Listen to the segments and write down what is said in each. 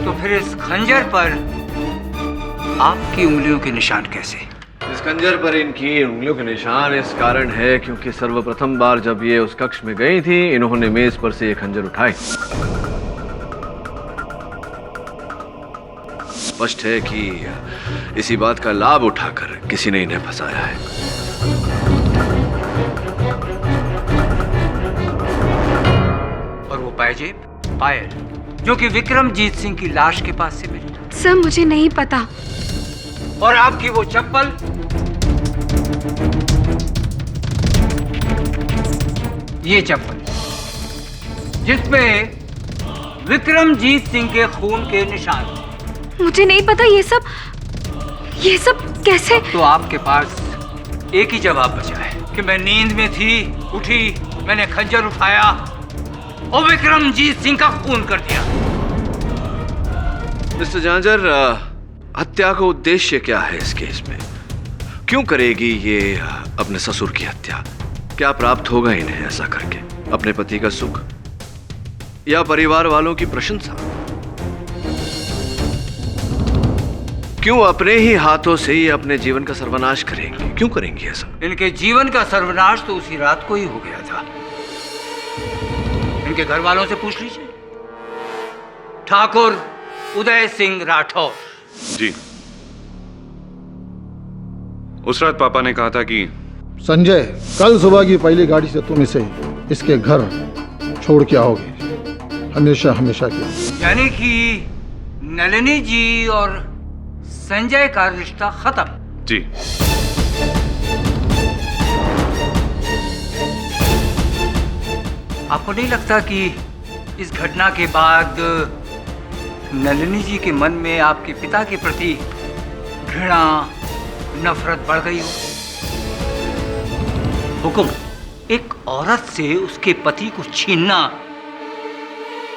तो फिर इस खंजर पर आपकी उंगलियों के निशान कैसे? इस खंजर पर इनकी उंगलियों के निशान इस कारण है क्योंकि सर्वप्रथम बार जब ये उस कक्ष में गई थी, इन्होंने मेज पर से ये खंजर उठाई। स्पष्ट है कि इसी बात का लाभ उठाकर किसी ने इन्हें फंसाया है। और वो पायल जो कि विक्रमजीत सिंह की लाश के पास से मिली। सर मुझे नहीं पता। और आपकी वो चप्पल, ये चप्पल जिसपे विक्रमजीत सिंह के खून के निशान थे। मुझे नहीं पता ये सब कैसे? तो आपके पास एक ही जवाब बचा है कि मैं नींद में थी, उठी, मैंने खंजर उठाया और विक्रमजीत सिंह का खून कर दिया। मिस्टर झांझर, हत्या का उद्देश्य क्या है इस केस में? क्यों करेगी ये अपने ससुर की हत्या? क्या प्राप्त होगा इन्हें ऐसा करके? अपने पति का सुख या परिवार वालों की प्रशंसा? क्यों अपने ही हाथों से ये अपने जीवन का सर्वनाश करेंगे? क्यों करेंगी ऐसा? इनके जीवन का सर्वनाश तो उसी रात को ही हो गया था। इनके घर वालों से पूछ लीजिए। ठाकुर उदय सिंह राठौर। जी, उस रात पापा ने कहा था कि संजय, कल सुबह की पहली गाड़ी से तुम इसे इसके घर छोड़ के आओगे, हमेशा हमेशा के लिए। यानी कि नलिनी जी और संजय का रिश्ता खत्म। जी, आपको नहीं लगता कि इस घटना के बाद नलिनी जी के मन में आपके पिता के प्रति घृणा, नफरत बढ़ गई हो? हुकुम, एक औरत से उसके पति को छीनना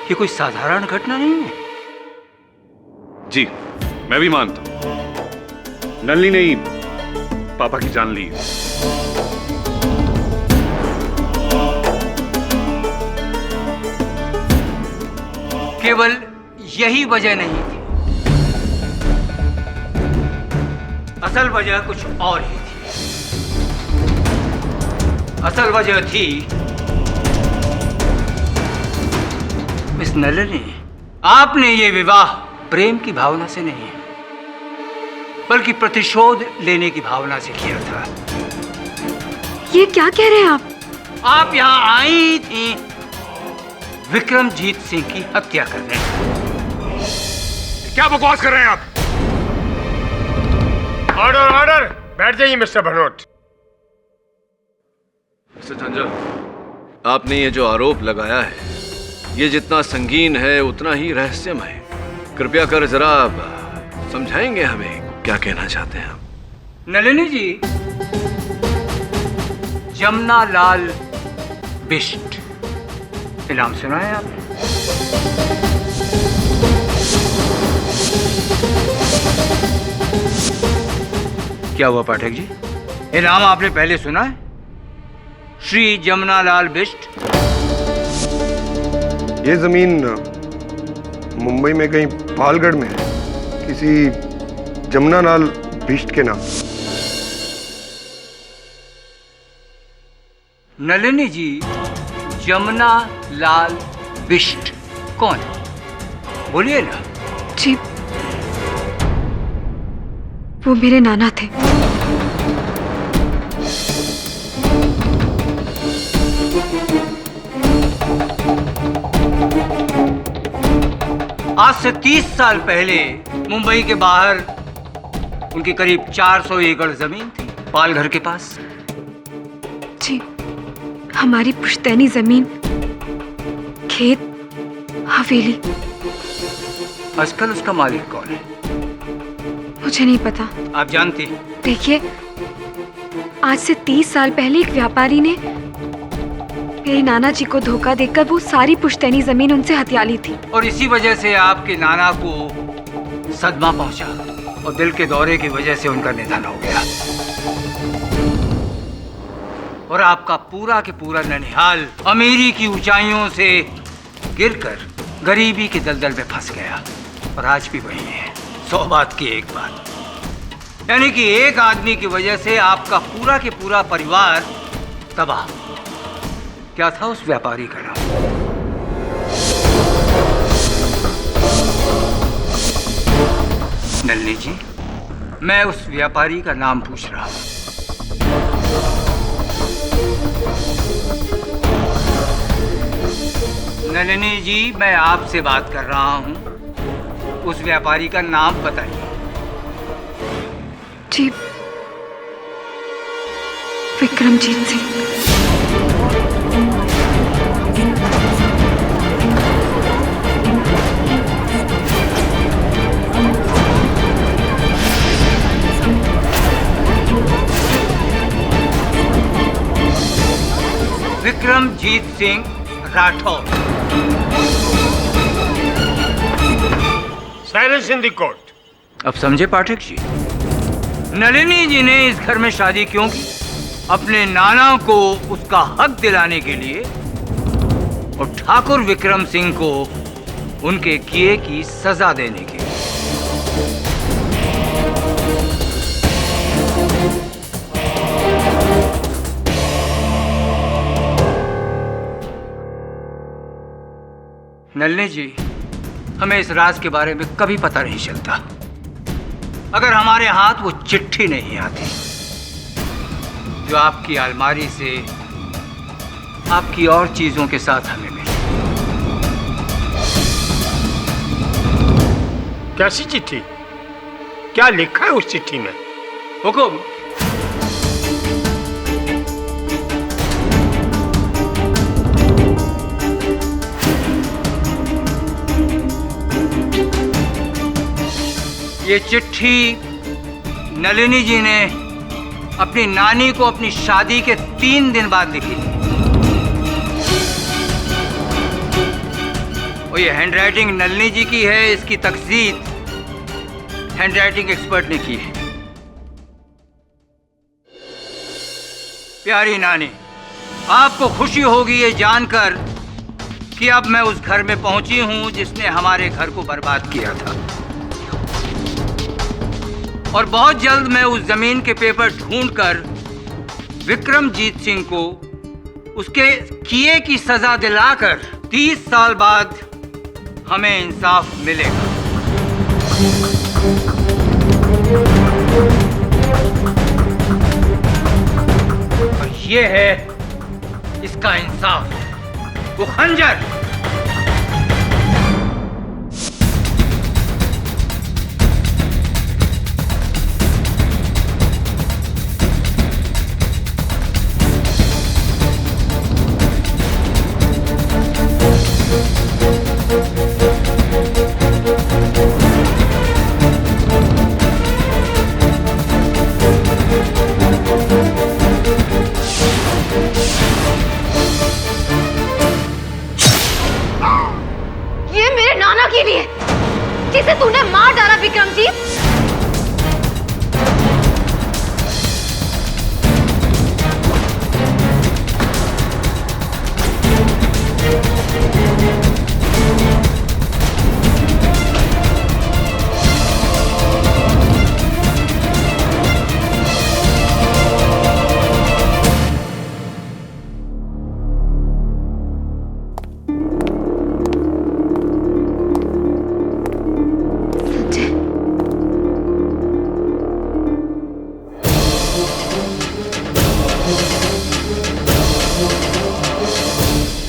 ये कोई साधारण घटना नहीं है। जी, मैं भी मानता हूं। नलिनी ने ही पापा की जान ली। केवल यही वजह नहीं थी, असल वजह कुछ और ही थी। असल वजह थी मिस नलिनी, आपने ये विवाह प्रेम की भावना से नहीं बल्कि प्रतिशोध लेने की भावना से किया था। ये क्या कह रहे हैं आप? आप यहां आई थी विक्रमजीत सिंह की हत्या करने। क्या बकवास कर रहे हैं आप? ऑर्डर ऑर्डर, बैठ जाइए मिस्टर भनोट। मिस्टर झांझर, आपने ये जो आरोप लगाया है, ये जितना संगीन है उतना ही रहस्यमय। कृपया कर जरा समझाएंगे हमें क्या कहना चाहते हैं आप? नलिनी जी, जमुना लाल बिष्ट, ये नाम सुना है आपने? क्या हुआ पाठक जी, ये नाम आपने पहले सुना है? श्री जमुना लाल बिष्ट। ये जमीन मुंबई में कहीं पालगढ़ में है, किसी जमुना लाल बिष्ट के नाम। नलिनी जी, जमुना लाल बिष्ट कौन है? बोलिए ना। जी, वो मेरे नाना थे। आज से 30 साल पहले मुंबई के बाहर उनकी करीब 400 एकड़ जमीन थी, पालघर के पास। जी, हमारी पुश्तैनी जमीन, खेत, हवेली। आजकल उसका मालिक कौन है? मुझे नहीं पता। आप जानती? देखिए, आज से 30 साल पहले एक व्यापारी ने मेरे नाना जी को धोखा देकर वो सारी पुश्तैनी जमीन उनसे हथिया ली थी। और इसी वजह से आपके नाना को सदमा पहुंचा और दिल के दौरे की वजह से उनका निधन हो गया। और आपका पूरा के पूरा ननिहाल अमीरी की ऊंचाइयों से गिरकर गरीबी के दलदल में फंस गया। और आज भी वही है। 100 बात की एक बात, यानी कि एक आदमी की वजह से आपका पूरा के पूरा परिवार तबाह। क्या था उस व्यापारी का नाम? नलिनी जी, मैं उस व्यापारी का नाम पूछ रहा हूं। नलिनी जी, मैं आपसे बात कर रहा हूं। उस व्यापारी का नाम बताइए। जी, Vikramjit Singh. Vikramjit Singh Rathore. Silence in the court. अब समझे पाठक जी, नलिनी जी ने इस घर में शादी क्यों की? अपने नाना को उसका हक दिलाने के लिए और ठाकुर विक्रम सिंह को उनके किए की सजा देने के लिए। नलिनी जी, हमें इस राज के बारे में कभी पता नहीं चलता अगर हमारे हाथ वो चिट्ठी नहीं आती जो आपकी अलमारी से आपकी और चीजों के साथ हमें मिली। कैसी चिट्ठी? क्या लिखा है उस चिट्ठी में? हुकुम। ये चिट्ठी नलिनी जी ने अपनी नानी को अपनी शादी के 3 दिन बाद लिखी थी। और ये हैंडराइटिंग नलिनी जी की है। इसकी तकसीद हैंडराइटिंग एक्सपर्ट ने की है। प्यारी नानी, आपको खुशी होगी ये जानकर कि अब मैं उस घर में पहुंची हूं जिसने हमारे घर को बर्बाद किया था, और बहुत जल्द मैं उस जमीन के पेपर ढूंढकर विक्रमजीत सिंह को उसके किए की सजा दिलाकर 30 साल बाद हमें इंसाफ मिलेगा। और ये है इसका इंसाफ, वो खंजर। जिसे तूने मार डाला विक्रमजीत।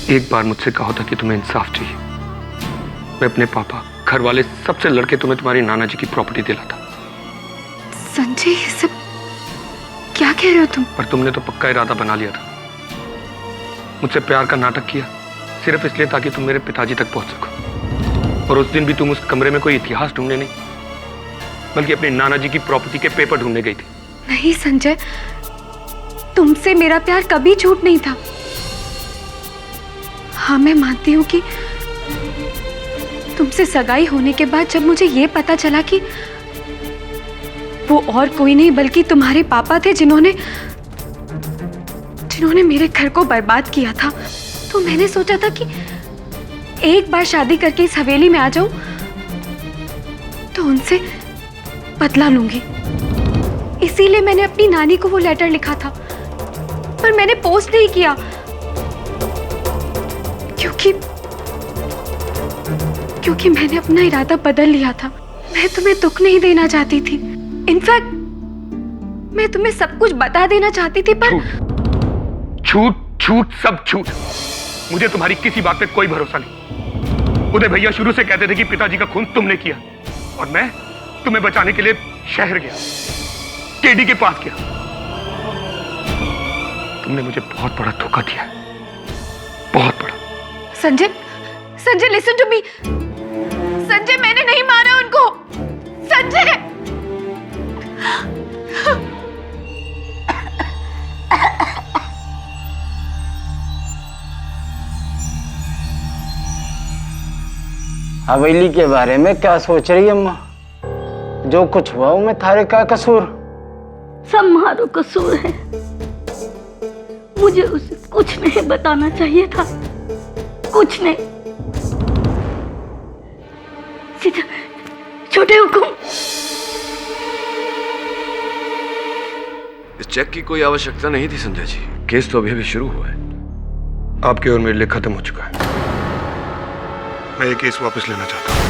एक बार मुझसे कहा था कि तुम्हें इंसाफ चाहिए। मैं अपने पापा, घर वाले सबसे लड़के तुम्हें तुम्हारी नाना जी की प्रॉपर्टी दिलाता। संजय, ये सब क्या कह रहे हो तुम? पर तुमने तो पक्का इरादा बना लिया था। मुझसे प्यार का नाटक किया सिर्फ इसलिए ताकि तुम मेरे पिताजी तक पहुंच सको। और उस दिन भी तुम उस कमरे में कोई इतिहास ढूंढने नहीं, बल्कि अपने नाना जी की प्रॉपर्टी के पेपर ढूंढने गई थी। नहीं संजय, तुमसे मेरा प्यार कभी झूठ नहीं था। हाँ, मैं मानती हूँ कि तुमसे सगाई होने के बाद जब मुझे ये पता चला कि वो और कोई नहीं बल्कि तुम्हारे पापा थे जिन्होंने मेरे घर को बर्बाद किया था, तो मैंने सोचा था कि एक बार शादी करके इस हवेली में आ जाऊं तो उनसे बदला लूंगी। इसीलिए मैंने अपनी नानी को वो लेटर लिखा था, पर मैंने पोस्ट नहीं किया क्योंकि मैंने अपना इरादा बदल लिया था। मैं तुम्हें दुख नहीं देना चाहती थी। इनफैक्ट मैं तुम्हें सब कुछ बता देना चाहती थी, पर झूठ झूठ सब झूठ। मुझे तुम्हारी किसी बात पे कोई भरोसा नहीं। उदय भैया शुरू से कहते थे कि पिताजी का खून तुमने किया, और मैं तुम्हें बचाने के लिए शहर गया, केडी के पास गया। तुमने मुझे बहुत बड़ा धोखा दिया, बहुत बड़ा। Sanjay, Sanjay listen to me. Sanjay, मैंने नहीं मारा उनको। संजय, हवेली के बारे में क्या सोच रही है अम्मा? जो कुछ हुआ में थारे का कसूर? सब मारो कसूर है। मुझे उसे कुछ नहीं बताना चाहिए था, कुछ नहीं। सीधा छोटे हुकुम। इस चेक की कोई आवश्यकता नहीं थी संजय जी। केस तो अभी अभी शुरू हुआ है। आपके और मेरे लिए खत्म हो चुका है। मैं ये केस वापस लेना चाहता हूँ।